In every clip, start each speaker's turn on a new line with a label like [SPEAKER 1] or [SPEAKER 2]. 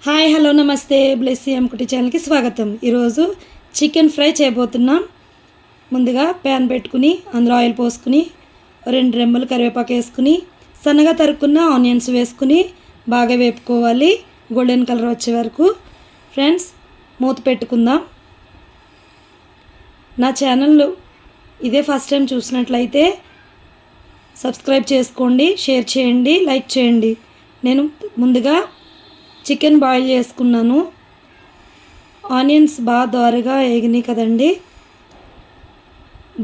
[SPEAKER 1] Hi hello నమస్తే బ్లెస్సీ ఎంకుటి ఛానల్కి స్వాగతం. ఈరోజు చికెన్ ఫ్రై చేయబోతున్నాం. ముందుగా ప్యాన్ పెట్టుకుని అందులో ఆయిల్ పోసుకుని 2 రెమ్మలు కరివేపాకు వేసుకుని సన్నగా తరుక్కున్న ఆనియన్స్ వేసుకుని బాగా వేపుకోవాలి గోల్డెన్ కలర్ వచ్చే వరకు. ఫ్రెండ్స్, మూత పెట్టుకుందాం. నా ఛానల్ ఇదే ఫస్ట్ టైం చూసినట్లయితే సబ్స్క్రైబ్ చేసుకోండి, షేర్ చేయండి, లైక్ చేయండి. నేను ముందుగా చికెన్ బాయిల్ చేసుకున్నాను. ఆనియన్స్ బాగా దోరగా వేగినాయి కదండి.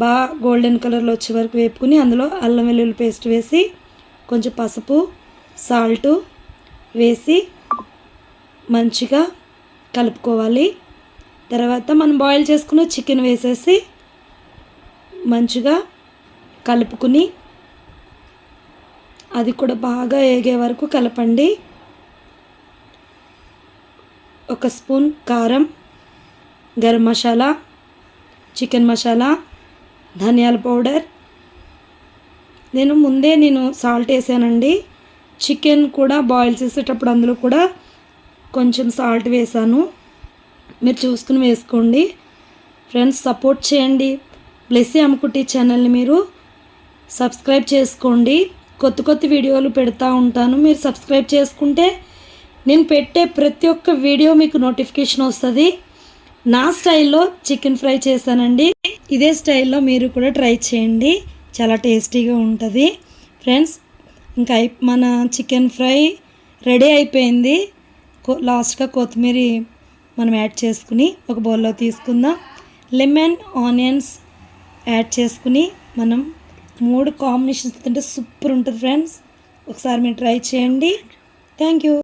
[SPEAKER 1] బాగా గోల్డెన్ కలర్లో వచ్చే వరకు వేపుకుని అందులో అల్లం వెల్లుల్లి పేస్ట్ వేసి కొంచెం పసుపు సాల్ట్ వేసి మంచిగా కలుపుకోవాలి. తర్వాత మనం బాయిల్ చేసుకున్న చికెన్ వేసేసి మంచిగా కలుపుకుని అది కూడా బాగా వేగే వరకు కలపండి. 1 స్పూన్ కారం, గరం మసాలా, చికెన్ మసాలా, ధనియాల పౌడర్. నేను ముందే సాల్ట్ వేసానండి. చికెన్ కూడా బాయిల్ చేసేటప్పుడు అందులో కూడా కొంచెం సాల్ట్ వేసాను. మీరు చూసుకుని వేసుకోండి. ఫ్రెండ్స్, సపోర్ట్ చేయండి. బ్లెస్సీ అమ్ముకుటి ఛానల్ని మీరు సబ్స్క్రైబ్ చేసుకోండి. కొత్త వీడియోలు పెడతా ఉంటాను. మీరు సబ్స్క్రైబ్ చేసుకుంటే నేను పెట్టే ప్రతి ఒక్క వీడియో మీకు నోటిఫికేషన్ వస్తుంది. నా స్టైల్లో చికెన్ ఫ్రై చేశానండి. ఇదే స్టైల్లో మీరు కూడా ట్రై చేయండి, చాలా టేస్టీగా ఉంటుంది. ఫ్రెండ్స్, ఇంకా మన చికెన్ ఫ్రై రెడీ అయిపోయింది. లాస్ట్గా కొత్తిమీర మనం యాడ్ చేసుకుని ఒక బౌల్లో తీసుకుందాం. లెమన్ ఆనియన్స్ యాడ్ చేసుకుని మనం 3 కాంబినేషన్స్ తింటే సూపర్ ఉంటుంది. ఫ్రెండ్స్, ఒకసారి మీరు ట్రై చేయండి. Thank you.